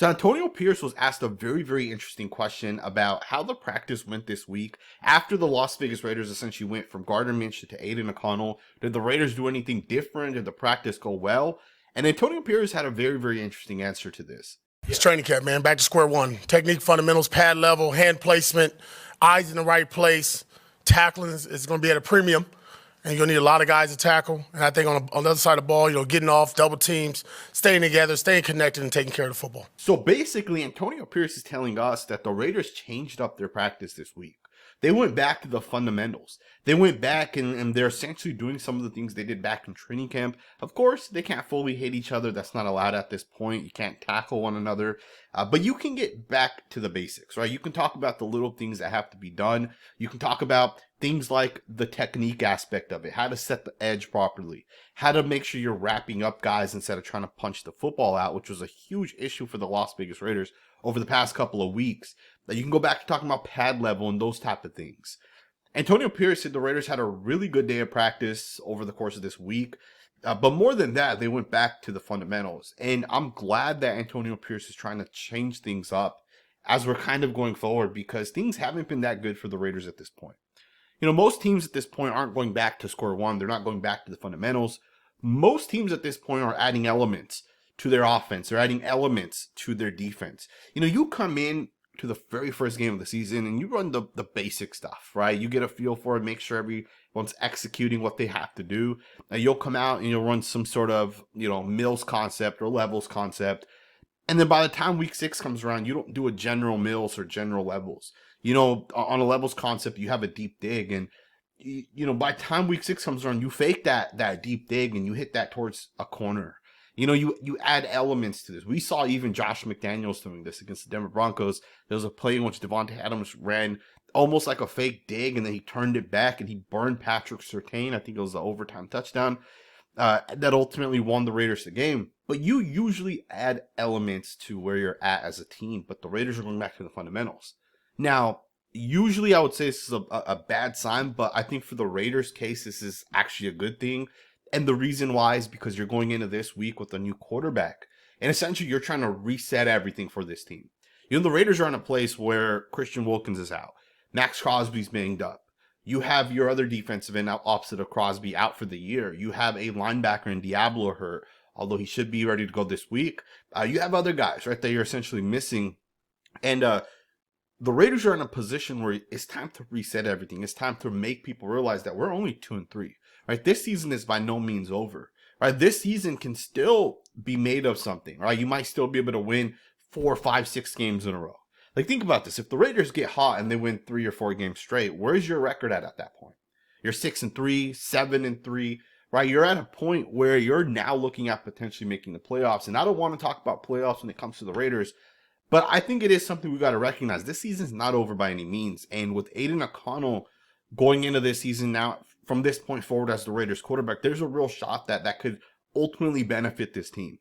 So Antonio Pierce was asked a very, very interesting question about how the practice went this week after the Las Vegas Raiders essentially went from Gardner Minshew to Aiden O'Connell. Did the Raiders do anything different? Did the practice go well? And Antonio Pierce had a very, very interesting answer to this. It's training camp, man. Back to square one. Technique fundamentals, pad level, hand placement, eyes in the right place. Tackling is going to be at a premium. And you're going to need a lot of guys to tackle. And I think on the other side of the ball, getting off, double teams, staying together, staying connected, and taking care of the football. So basically, Antonio Pierce is telling us that the Raiders changed up their practice this week. They went back to the fundamentals. They went back and they're essentially doing some of the things they did back in training camp. Of course, they can't fully hit each other. That's not allowed at this point. You can't tackle one another. But you can get back to the basics, right? You can talk about the little things that have to be done. You can talk about things like the technique aspect of it, how to set the edge properly, how to make sure you're wrapping up guys instead of trying to punch the football out, which was a huge issue for the Las Vegas Raiders over the past couple of weeks. You can go back to talking about pad level and those type of things. Antonio Pierce said the Raiders had a really good day of practice over the course of this week. But more than that, they went back to the fundamentals. And I'm glad that Antonio Pierce is trying to change things up as we're kind of going forward, because things haven't been that good for the Raiders at this point. Most teams at this point aren't going back to square one. They're not going back to the fundamentals. Most teams at this point are adding elements to their offense. They're adding elements to their defense. You come in to the very first game of the season and you run the basic stuff, right? You get a feel for it, make sure everyone's executing what they have to do. You'll come out and you'll run some sort of, mills concept or levels concept. And then by the time week 6 comes around, you don't do a general mills or general levels. On a levels concept, you have a deep dig. And, by the time week 6 comes around, you fake that deep dig and you hit that towards a corner. You add elements to this. We saw even Josh McDaniels doing this against the Denver Broncos. There was a play in which Devontae Adams ran almost like a fake dig, and then he turned it back and he burned Patrick Surtain. I think it was the overtime touchdown that ultimately won the Raiders the game. But you usually add elements to where you're at as a team, but the Raiders are going back to the fundamentals. Now, usually I would say this is a bad sign, but I think for the Raiders' case, this is actually a good thing. And the reason why is because you're going into this week with a new quarterback. And essentially, you're trying to reset everything for this team. The Raiders are in a place where Christian Wilkins is out. Maxx Crosby's banged up. You have your other defensive end opposite of Crosby out for the year. You have a linebacker in Diablo hurt, although he should be ready to go this week. You have other guys, right, that you're essentially missing. And the Raiders are in a position where it's time to reset everything. It's time to make people realize that we're only 2-3. Right, this season is by no means over. Right, this season can still be made of something. Right, you might still be able to win 4, 5, 6 games in a row. Like, think about this: if the Raiders get hot and they win 3 or 4 games straight, where's your record at that point? You're 6-3, 7-3. Right, you're at a point where you're now looking at potentially making the playoffs. And I don't want to talk about playoffs when it comes to the Raiders, but I think it is something we got to recognize. This season's not over by any means, and with Aiden O'Connell going into this season now, from this point forward as the Raiders quarterback, there's a real shot that could ultimately benefit this team.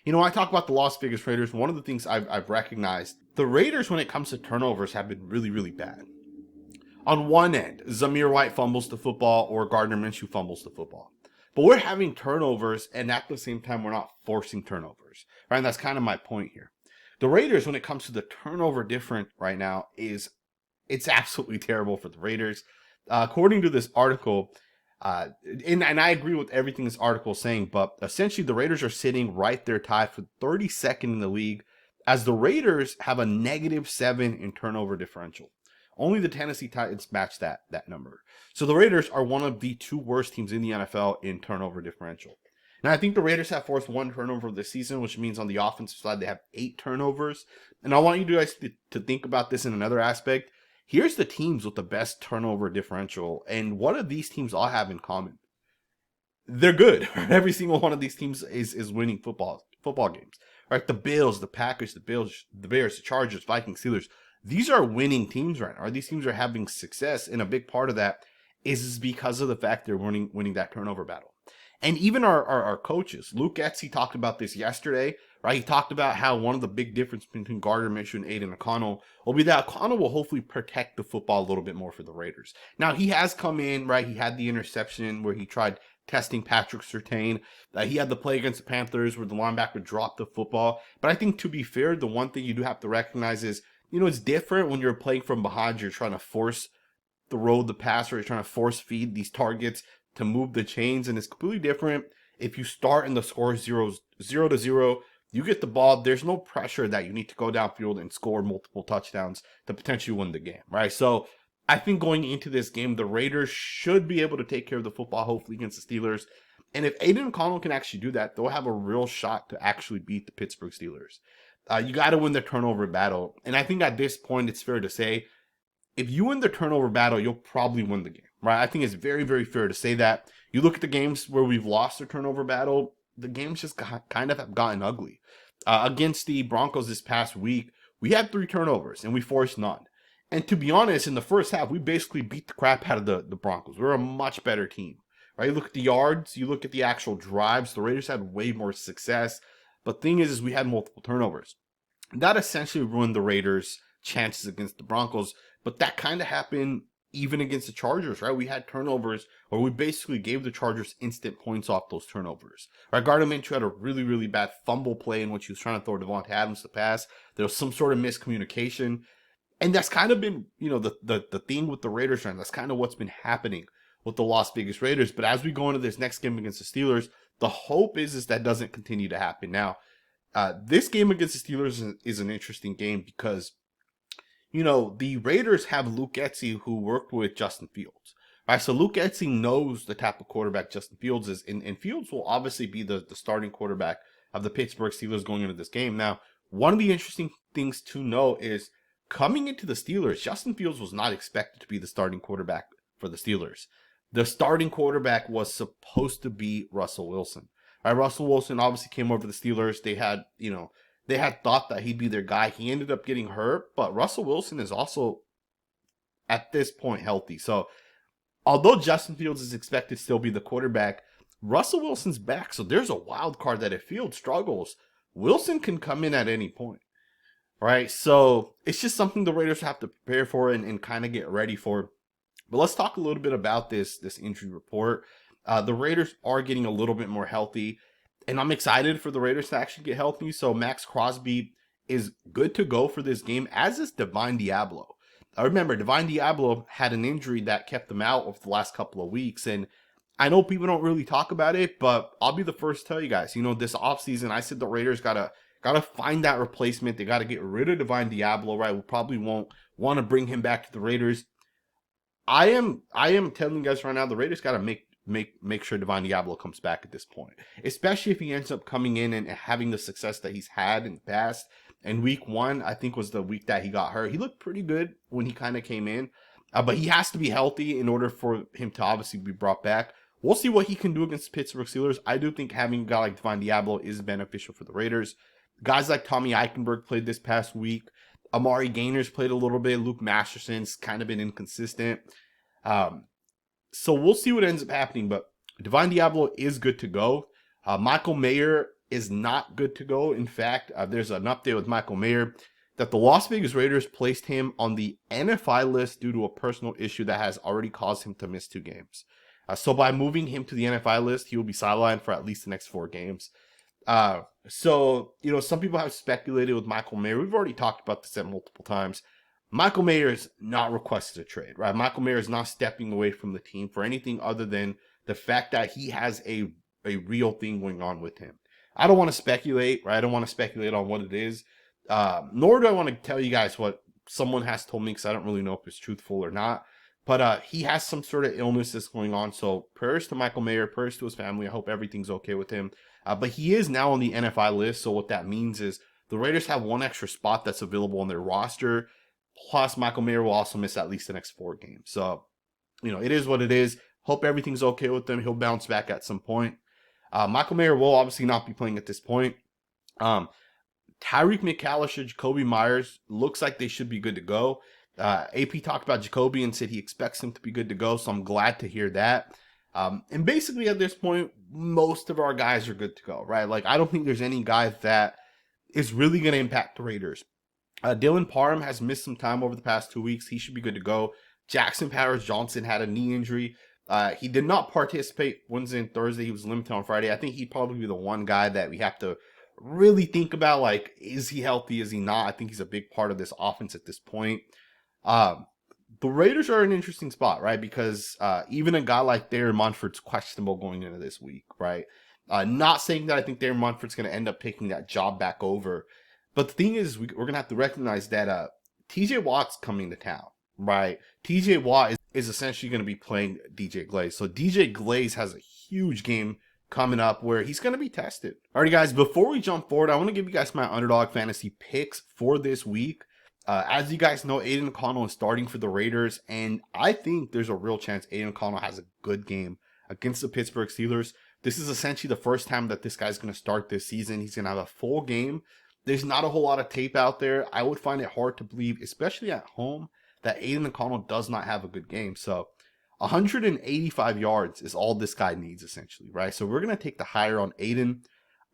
When I talk about the Las Vegas Raiders, one of the things I've recognized, the Raiders, when it comes to turnovers, have been really, really bad. On one end, Zamir White fumbles the football or Gardner Minshew fumbles the football. But we're having turnovers, and at the same time, we're not forcing turnovers. Right? And that's kind of my point here. The Raiders, when it comes to the turnover difference right now, it's absolutely terrible for the Raiders. According to this article, and I agree with everything this article is saying, but essentially the Raiders are sitting right there tied for 32nd in the league, as the Raiders have a -7 in turnover differential. Only the Tennessee Titans match that number. So the Raiders are one of the 2 worst teams in the NFL in turnover differential. Now, I think the Raiders have forced 1 turnover this season, which means on the offensive side they have 8 turnovers. And I want you guys to think about this in another aspect. Here's the teams with the best turnover differential, and what do these teams all have in common? They're good. Every single one of these teams is winning football games. Right? The Bills, the Packers, the Bears, the Chargers, Vikings, Steelers. These are winning teams right now. These teams are having success, and a big part of that is because of the fact they're winning that turnover battle. And even our coaches, Luke Getsy talked about this yesterday, right? He talked about how one of the big differences between Gardner Minshew and Aiden O'Connell will be that O'Connell will hopefully protect the football a little bit more for the Raiders. Now, he has come in, right? He had the interception where he tried testing Patrick Surtain. He had the play against the Panthers where the linebacker dropped the football. But I think, to be fair, the one thing you do have to recognize is, it's different when you're playing from behind. You're trying to force the road, the passer. You're trying to force feed these targets to move the chains. And it's completely different if you start and the score is 0-0. You get the ball. There's no pressure that you need to go downfield and score multiple touchdowns to potentially win the game, right? So I think going into this game, the Raiders should be able to take care of the football, hopefully, against the Steelers. And if Aiden O'Connell can actually do that, they'll have a real shot to actually beat the Pittsburgh Steelers. You got to win the turnover battle. And I think at this point, it's fair to say, if you win the turnover battle, you'll probably win the game, right? I think it's very, very fair to say that. You look at the games where we've lost the turnover battle, the games just kind of have gotten ugly. Against the Broncos this past week, we had 3 turnovers and we forced none. And to be honest, in the first half, we basically beat the crap out of the Broncos. We're a much better team, right? You look at the yards, you look at the actual drives, the Raiders had way more success. But the thing is we had multiple turnovers. That essentially ruined the Raiders' chances against the Broncos. But that kind of happened even against the Chargers, right? We had turnovers where we basically gave the Chargers instant points off those turnovers. Right? Gardner Minshew had a really, really bad fumble play in which he was trying to throw Devontae Adams to pass. There was some sort of miscommunication. And that's kind of been, the theme with the Raiders, and that's kind of what's been happening with the Las Vegas Raiders. But as we go into this next game against the Steelers, the hope is that doesn't continue to happen. Now, this game against the Steelers is an interesting game because, the Raiders have Luke Getsy, who worked with Justin Fields. Right, so Luke Getsy knows the type of quarterback Justin Fields is, and Fields will obviously be the starting quarterback of the Pittsburgh Steelers going into this game. Now, one of the interesting things to know is, coming into the Steelers, Justin Fields was not expected to be the starting quarterback for the Steelers. The starting quarterback was supposed to be Russell Wilson. Right, Russell Wilson obviously came over to the Steelers. They had thought that he'd be their guy. He ended up getting hurt, but Russell Wilson is also at this point healthy. So although Justin Fields is expected to still be the quarterback, Russell Wilson's back. So there's a wild card that if Fields struggles, Wilson can come in at any point. Right, so it's just something the Raiders have to prepare for and kind of get ready for. But let's talk a little bit about this injury report. The Raiders are getting a little bit more healthy, and I'm excited for the Raiders to actually get healthy. So Maxx Crosby is good to go for this game, as is Divine Diablo. I remember Divine Diablo had an injury that kept him out over the last couple of weeks, and I know people don't really talk about it, but I'll be the first to tell you guys, this offseason, I said the Raiders gotta find that replacement. They got to get rid of Divine Diablo, right? We probably won't want to bring him back to the Raiders. I am telling you guys right now, the Raiders got to make sure Divine Diablo comes back at this point, especially if he ends up coming in and having the success that he's had in the past. And week 1, I think, was the week that he got hurt. He looked pretty good when he kind of came in, but he has to be healthy in order for him to obviously be brought back. We'll see what he can do against the Pittsburgh Steelers. I do think having a guy like Divine Diablo is beneficial for the Raiders. Guys like Tommy Eichenberg played this past week. Amari Gainer's played a little bit. Luke Masterson's kind of been inconsistent. So we'll see what ends up happening. But Divine Diablo is good to go. Michael Mayer is not good to go. In fact, there's an update with Michael Mayer that the Las Vegas Raiders placed him on the NFI list due to a personal issue that has already caused him to miss 2 games. So by moving him to the NFI list, he will be sidelined for at least the next 4 games. So, some people have speculated with Michael Mayer. We've already talked about this at multiple times. Michael Mayer is not requested a trade, right? Michael Mayer is not stepping away from the team for anything other than the fact that he has a real thing going on with him. I don't want to speculate, right? I don't want to speculate on what it is. Nor do I want to tell you guys what someone has told me, because I don't really know if it's truthful or not. But he has some sort of illness that's going on. So prayers to Michael Mayer, prayers to his family. I hope everything's okay with him. But he is now on the NFI list. So what that means is the Raiders have 1 extra spot that's available on their roster. Plus, Michael Mayer will also miss at least the next 4 games. So, it is what it is. Hope everything's okay with him. He'll bounce back at some point. Michael Mayer will obviously not be playing at this point. Tyreek McAllister, Jacoby Myers, looks like they should be good to go. AP talked about Jacoby and said he expects him to be good to go, so I'm glad to hear that. And basically at this point, most of our guys are good to go, right? Like, I don't think there's any guy that is really going to impact the Raiders. Dylan Parham has missed some time over the past 2 weeks. He should be good to go. Jackson Powers Johnson had a knee injury. He did not participate Wednesday and Thursday. He was limited on Friday. I think he'd probably be the one guy that we have to really think about, like, is he healthy? Is he not? I think he's a big part of this offense at this point. The Raiders are an interesting spot, right? Because even a guy like Darren Munford's questionable going into this week, right? Not saying that I think Darren Munford's going to end up taking that job back over. But the thing is, we're going to have to recognize that TJ Watt's coming to town, right? TJ Watt is essentially going to be playing DJ Glaze. So DJ Glaze has a huge game coming up where he's going to be tested. Alrighty, guys, before we jump forward, I want to give you guys my underdog fantasy picks for this week. As you guys know, Aiden O'Connell is starting for the Raiders, and I think there's a real chance Aiden O'Connell has a good game against the Pittsburgh Steelers. This is essentially the first time that this guy's going to start this season. He's going to have a full game. There's not a whole lot of tape out there. I would find it hard to believe, especially at home, that Aiden O'Connell does not have a good game. So 185 yards is all this guy needs, essentially, right? So we're going to take the higher on Aiden.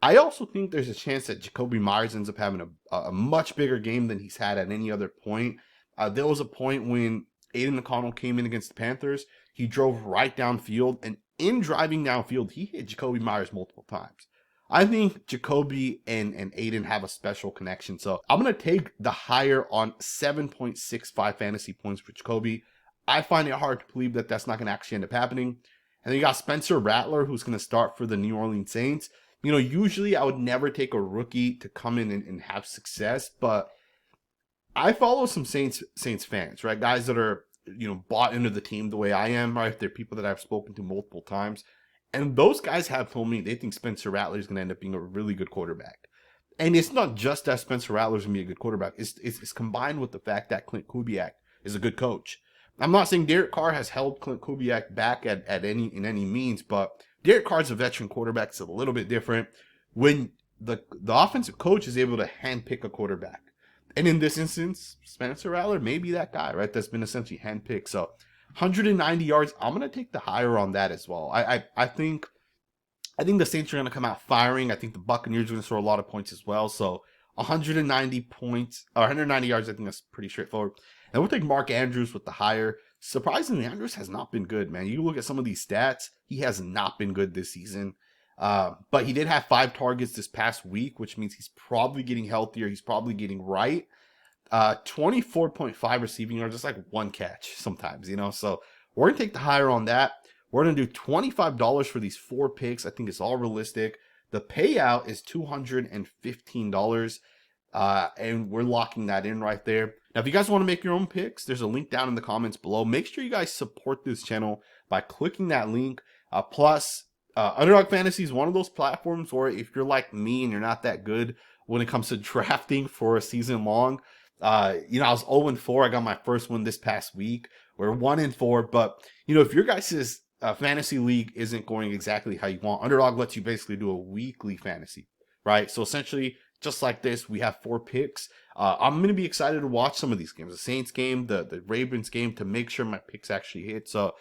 I also think there's a chance that Jacoby Myers ends up having a much bigger game than he's had at any other point. There was a point when Aiden O'Connell came in against the Panthers. He drove right downfield, and in driving downfield, he hit Jacoby Myers multiple times. I think Jacoby and Aiden have a special connection. So I'm going to take the higher on 7.65 fantasy points for Jacoby. I find it hard to believe that that's not going to actually end up happening. And then you got Spencer Rattler, who's going to start for the New Orleans Saints. You know, usually I would never take a rookie to come in and have success, but I follow some Saints fans, right? Guys that are, you know, bought into the team the way I am, right? They're people that I've spoken to multiple times. And those guys have told me they think Spencer Rattler is going to end up being a really good quarterback. And it's not just that Spencer Rattler is going to be a good quarterback. It's combined with the fact that Clint Kubiak is a good coach. I'm not saying Derek Carr has held Clint Kubiak back in any means, but Derek Carr's a veteran quarterback. It's a little bit different when the offensive coach is able to handpick a quarterback. And in this instance, Spencer Rattler may be that guy, right? That's been essentially handpicked. So 190 yards, I'm going to take the higher on that as well. I think the Saints are going to come out firing. I think the Buccaneers are going to score a lot of points as well. So 190 points, or 190 yards, I think that's pretty straightforward. And we'll take Mark Andrews with the higher. Surprisingly, Andrews has not been good, man. You look at some of these stats, he has not been good this season. But he did have 5 targets this past week, which means he's probably getting healthier. He's probably getting right. 24.5 receiving yards, just like one catch sometimes, you know. So we're going to take the higher on that. We're going to do $25 for these 4 picks. I think it's all realistic. The payout is $215. And we're locking that in right there. Now, if you guys want to make your own picks, there's a link down in the comments below. Make sure you guys support this channel by clicking that link. Plus, Underdog Fantasy is one of those platforms where if you're like me and you're not that good when it comes to drafting for a season long, you know, I was 0-4. I got my first one this past week. We're 1-4. But, you know, if your guys' fantasy league isn't going exactly how you want, Underdog lets you basically do a weekly fantasy, right? So essentially, just like this, we have 4 picks. I'm going to be excited to watch some of these games. The Saints game, the Ravens game, to make sure my picks actually hit. So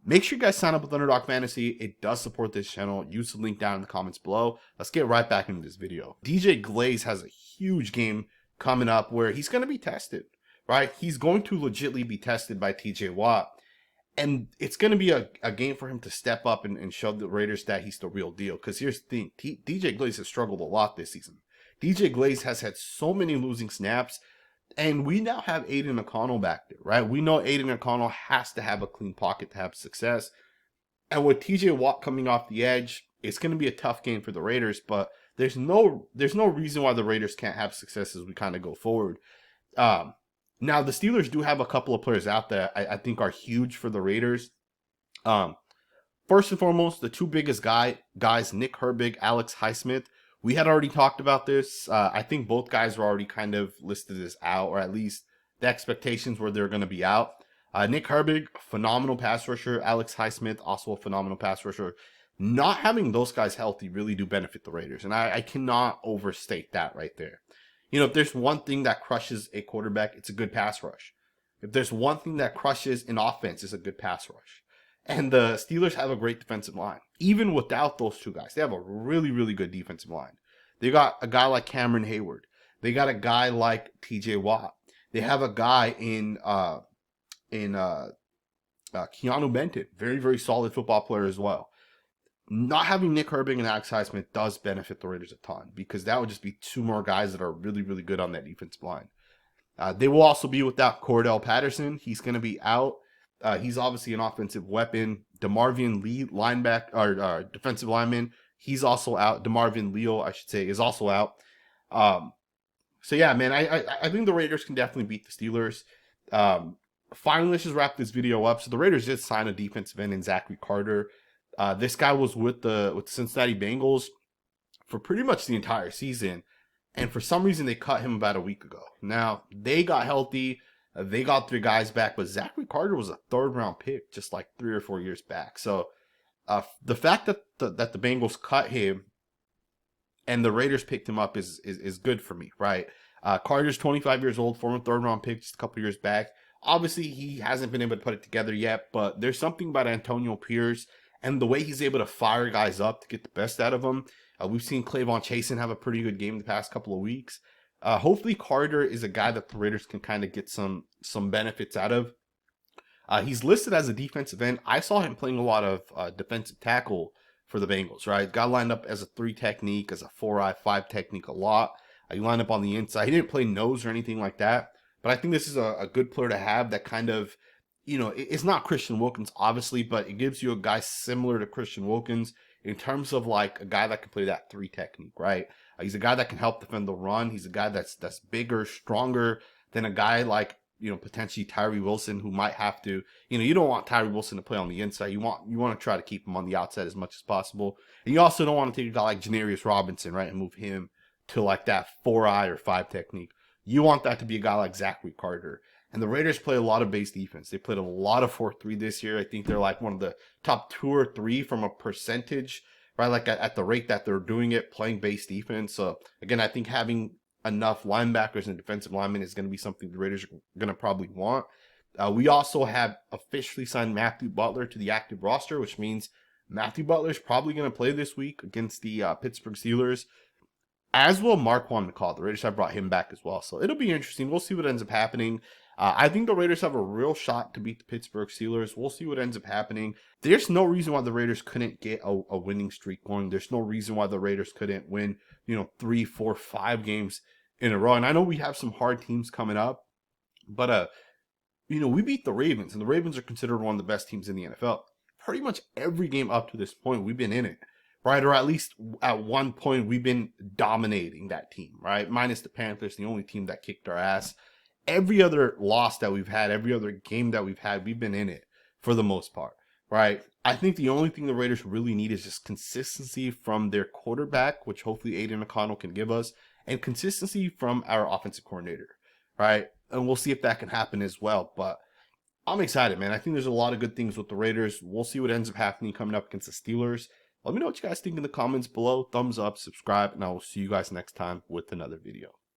make sure you guys sign up with Underdog Fantasy. It does support this channel. Use the link down in the comments below. Let's get right back into this video. DJ Glaze has a huge game coming up where he's going to be tested, right? He's going to legitimately be tested by TJ Watt. And it's going to be a game for him to step up and show the Raiders that he's the real deal. Because here's the thing. DJ Glaze has struggled a lot this season. DJ Glaze has had so many losing snaps. And we now have Aiden O'Connell back there, right? We know Aiden O'Connell has to have a clean pocket to have success. And with TJ Watt coming off the edge, it's going to be a tough game for the Raiders. But there's no reason why the Raiders can't have success as we kind of go forward. Now, the Steelers do have a couple of players out there I think are huge for the Raiders. First and foremost, the 2 biggest guys, Nick Herbig, Alex Highsmith. We had already talked about this. I think both guys were already kind of listed as out, or at least the expectations were they're going to be out. Nick Herbig, phenomenal pass rusher. Alex Highsmith, also a phenomenal pass rusher. Not having those guys healthy really do benefit the Raiders, and I cannot overstate that right there. You know, if there's one thing that crushes a quarterback, it's a good pass rush. If there's one thing that crushes an offense, it's a good pass rush. And the Steelers have a great defensive line. Even without those 2 guys, they have a really, really good defensive line. They got a guy like Cameron Hayward. They got a guy like TJ Watt. They have a guy in Keanu Benton, very, very solid football player as well. Not having Nick Herbig and Alex Highsmith does benefit the Raiders a ton because that would just be two more guys that are really, really good on that defensive line. They will also be without Cordell Patterson. He's going to be out. He's obviously an offensive weapon. DeMarvin Lee, defensive lineman, he's also out. DeMarvin Leal, I should say, is also out. So yeah, man, I think the Raiders can definitely beat the Steelers. Finally, let's just wrap this video up. So the Raiders did sign a defensive end in Zachary Carter. This guy was with the Cincinnati Bengals for pretty much the entire season. And for some reason, they cut him about a week ago. Now, they got healthy. They got 3 guys back. But Zachary Carter was a 3rd-round pick just like 3 or 4 years back. So the fact that the Bengals cut him and the Raiders picked him up is good for me, right? Carter's 25 years old, former 3rd-round pick just a couple years back. Obviously, he hasn't been able to put it together yet. But there's something about Antonio Pierce and the way he's able to fire guys up to get the best out of them. We've seen Clavon Chasen have a pretty good game the past couple of weeks. Hopefully Carter is a guy that the Raiders can kind of get some benefits out of. He's listed as a defensive end. I saw him playing a lot of defensive tackle for the Bengals, right? Got lined up as a 3 technique, as a 4-eye, 5 technique a lot. He lined up on the inside. He didn't play nose or anything like that. But I think this is a good player to have that kind of, you know, it's not Christian Wilkins, obviously, but it gives you a guy similar to Christian Wilkins in terms of like a guy that can play that 3 technique, right? He's a guy that can help defend the run. He's a guy that's bigger, stronger than a guy like, you know, potentially Tyree Wilson, who might have to, you know, you don't want Tyree Wilson to play on the inside. You want to try to keep him on the outside as much as possible. And you also don't want to take a guy like Janarius Robinson, right, and move him to like that 4-eye or 5 technique. You want that to be a guy like Zachary Carter. And the Raiders play a lot of base defense. They played a lot of 4-3 this year. I think they're like one of the top 2 or 3 from a percentage, right? Like at the rate that they're doing it, playing base defense. So again, I think having enough linebackers and defensive linemen is going to be something the Raiders are going to probably want. We also have officially signed Matthew Butler to the active roster, which means Matthew Butler is probably going to play this week against the Pittsburgh Steelers. As will Marquand McCall. The Raiders have brought him back as well. So it'll be interesting. We'll see what ends up happening. I think the Raiders have a real shot to beat the Pittsburgh Steelers. We'll see what ends up happening. There's no reason why the Raiders couldn't get a winning streak going. There's no reason why the Raiders couldn't win, 3, 4, 5 games in a row. And I know we have some hard teams coming up, but we beat the Ravens, and the Ravens are considered one of the best teams in the NFL. Pretty much every game up to this point, we've been in it, right? Or at least at one point, we've been dominating that team, right? Minus the Panthers, the only team that kicked our ass. Every other loss that we've had, every other game that we've had, we've been in it for the most part, right? I think the only thing the Raiders really need is just consistency from their quarterback, which hopefully Aiden O'Connell can give us, and consistency from our offensive coordinator, right? And we'll see if that can happen as well. But I'm excited, man. I think there's a lot of good things with the Raiders. We'll see what ends up happening coming up against the Steelers. Let me know what you guys think in the comments below. Thumbs up, subscribe, and I will see you guys next time with another video.